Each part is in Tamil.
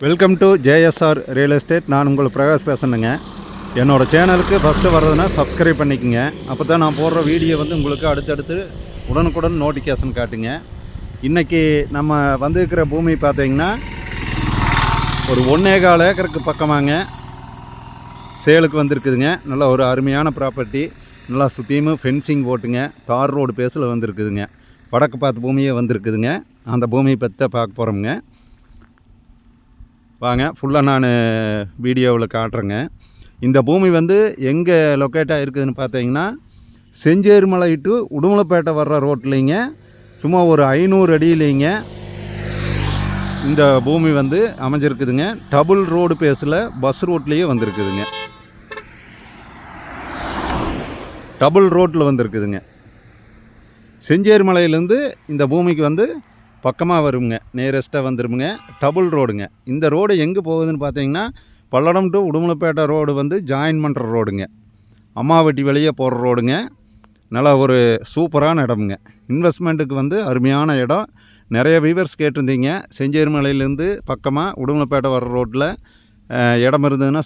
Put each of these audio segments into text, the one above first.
Welcome to JSR real estate. நான் உங்கள் பிரகாஷ் பேசுகிறேங்க. என்னோடய சேனலுக்கு ஃபஸ்ட்டு வர்றதுன்னா சப்ஸ்கிரைப் பண்ணிக்கோங்க. அப்போ தான் நான் போடுற வீடியோ வந்து உங்களுக்கு அடுத்தடுத்து உடனுக்குடன் நோட்டிஃபிகேஷன் காட்டுங்க. இன்றைக்கி நம்ம வந்துருக்கிற பூமி பார்த்தீங்கன்னா ஒரு 1.25 ஏக்கருக்கு பக்கமாங்க சேலுக்கு வந்திருக்குதுங்க. நல்லா ஒரு அருமையான ப்ராப்பர்ட்டி, நல்லா சுற்றியும் ஃபென்சிங் போட்டுங்க, தார் ரோடு பேஸில் வந்திருக்குதுங்க. வடக்கு பார்த்து பூமியே வந்திருக்குதுங்க. அந்த பூமியை பற்றி தான் பார்க்க போகிறோம்ங்க. வாங்க ஃபுல்லாக நான் வீடியோவில் காட்டுறேங்க. இந்த பூமி வந்து எங்கே லொக்கேட்டாக இருக்குதுன்னு பார்த்தீங்கன்னா செஞ்சேரிமலை டு உடுமலைப்பேட்டை வர்ற ரோட்லேங்க, சும்மா ஒரு 500 அடியிலேங்க இந்த பூமி வந்து அமைஞ்சிருக்குதுங்க. டபுள் ரோடு பேஸில் பஸ் ரோட்லேயே வந்திருக்குதுங்க. டபுள் ரோட்டில் வந்திருக்குதுங்க. செஞ்சேரிமலையிலேருந்து இந்த பூமிக்கு வந்து பக்கமாக வருங்க, நேரஸ்ட்டாக வந்துருமுங்க. டபுள் ரோடுங்க. இந்த ரோடு எங்கே போகுதுன்னு பார்த்தீங்கன்னா பல்லடம் டு உடுமலைப்பேட்டை ரோடு வந்து ஜாயின் பண்ணுற ரோடுங்க. அம்மாவட்டி வெளியே போகிற ரோடுங்க. நல்லா ஒரு சூப்பரான இடமுங்க. இன்வெஸ்ட்மெண்ட்டுக்கு வந்து அருமையான இடம். நிறைய வியூவர்ஸ் கேட்டிருந்தீங்க, செஞ்சேரிமலையிலேருந்து பக்கமாக உடுமலைப்பேட்டை வர்ற ரோட்டில் இடம் இருந்ததுன்னா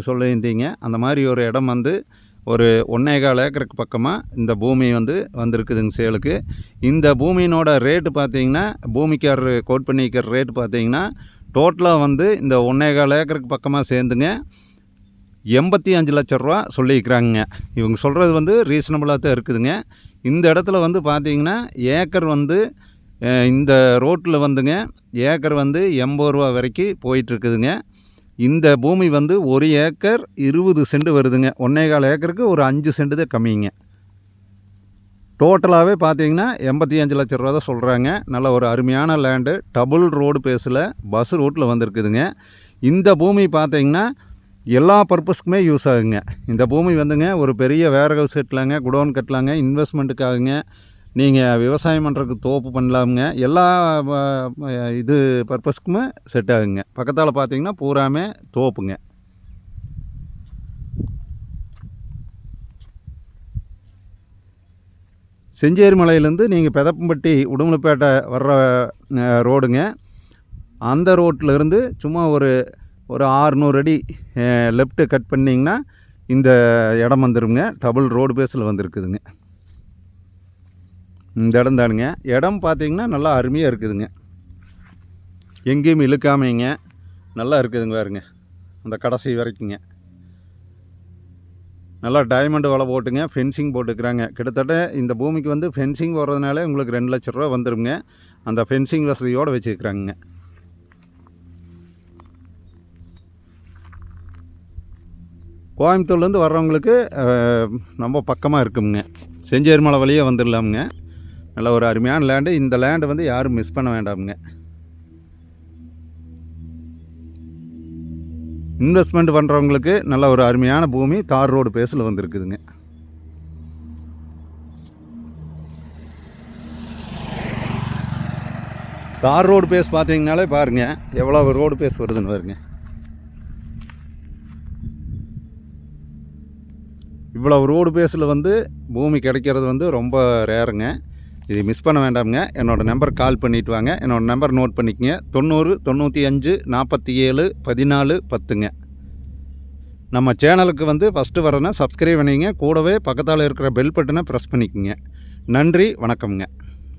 சொல்லியிருந்தீங்க. அந்த மாதிரி ஒரு இடம் வந்து ஒரு 1.25 ஏக்கருக்கு பக்கமாக இந்த பூமி வந்து வந்திருக்குதுங்க சேலுக்கு. இந்த பூமியினோட ரேட்டு பார்த்தீங்கன்னா, பூமிக்காரர் கோட் பண்ணிக்கிற ரேட்டு பார்த்தீங்கன்னா டோட்டலாக வந்து இந்த 1.25 ஏக்கருக்கு பக்கமாக சேர்ந்துங்க 85 லட்ச ரூபா சொல்லியிருக்கிறாங்க. இவங்க சொல்கிறது வந்து ரீசனபிளாக தான் இருக்குதுங்க. இந்த இடத்துல வந்து பார்த்திங்கன்னா ஏக்கர் வந்து இந்த ரோட்டில் வந்துங்க ஏக்கர் வந்து 80 ரூபா வரைக்கும் போயிட்டுருக்குதுங்க. இந்த பூமி வந்து 1 ஏக்கர் 20 சென்ட் வருதுங்க. 1.25 ஏக்கருக்கு ஒரு 5 சென்ட் தான் கம்மிங்க. டோட்டலாகவே பார்த்தீங்கன்னா 85 லட்ச ரூபா தான் சொல்கிறாங்க. நல்ல ஒரு அருமையான லேண்டு, டபுள் ரோடு பேஸில் பஸ் ரோட்டில் வந்திருக்குதுங்க. இந்த பூமி பார்த்தீங்கன்னா எல்லா பர்பஸ்க்குமே யூஸ் ஆகுங்க. இந்த பூமி வந்துங்க ஒரு பெரிய வேர் ஹவுஸ் கட்டலாங்க, குடோன் கட்டலாங்க, இன்வெஸ்ட்மெண்ட்டுக்காகுங்க, நீங்கள் விவசாயம் பண்ணுறதுக்கு தோப்பு பண்ணலாமுங்க. எல்லா இது பர்பஸ்க்குமே செட் ஆகுங்க. பக்கத்தால் பார்த்தீங்கன்னா பூராமே தோப்புங்க. செஞ்சேரிமலையிலேருந்து நீங்கள் பெதப்பம்பட்டி உடுமலைப்பேட்டை வர்ற ரோடுங்க. அந்த ரோட்டிலேருந்து சும்மா ஒரு 600 அடி லெஃப்ட்டு கட் பண்ணிங்கன்னா இந்த இடம் வந்துடுங்க. டபுள் ரோடு பேஸில் வந்துருக்குதுங்க. இந்த இடம் தானுங்க. இடம் பார்த்திங்கன்னா நல்லா அருமையாக இருக்குதுங்க. எங்கேயும் இழுக்காமைங்க நல்லா இருக்குதுங்க. பாருங்க அந்த கடைசி வரைக்குங்க. நல்லா டைமண்ட் வலை போட்டுங்க, ஃபென்சிங் போட்டுக்கிறாங்க. கிட்டத்தட்ட இந்த பூமிக்கு வந்து ஃபென்சிங் போடுறதுனால உங்களுக்கு 2 லட்ச ரூபா வந்துடுங்க. அந்த ஃபென்சிங் வசதியோடு வச்சுருக்குறாங்க. கோயம்புத்தூர்லேருந்து வர்றவங்களுக்கு ரொம்ப பக்கமாக இருக்குங்க. செஞ்சேரிமலை வழியே வந்துடலாமுங்க. நல்ல ஒரு அருமையான லேண்டு. இந்த லேண்டு வந்து யாரும் மிஸ் பண்ண வேண்டாமுங்க. இன்வெஸ்ட்மெண்ட் பண்ணுறவங்களுக்கு நல்ல ஒரு அருமையான பூமி தார் ரோடு பேஸில் வந்துருக்குதுங்க. தார் ரோடு பேஸ் பார்த்தீங்கனாலே பாருங்கள் எவ்வளோ ரோடு பேஸ் வருதுன்னு பாருங்க. இவ்வளோ ரோடு பேஸில் வந்து பூமி கிடைக்கிறது வந்து ரொம்ப ரேருங்க. இது மிஸ் பண்ண வேண்டாமுங்க. என்னோடய நம்பர் கால் பண்ணிவிட்டு வாங்க. என்னோடய நம்பர் நோட் பண்ணிக்கங்க. 90 95 47 14 10ங்க. நம்ம சேனலுக்கு வந்து ஃபஸ்ட்டு வரேன்னா சப்ஸ்கிரைப் பண்ணிங்க. கூடவே பக்கத்தால் இருக்கிற பெல் பட்டனை ப்ரெஸ் பண்ணிக்கோங்க. நன்றி, வணக்கம்ங்க.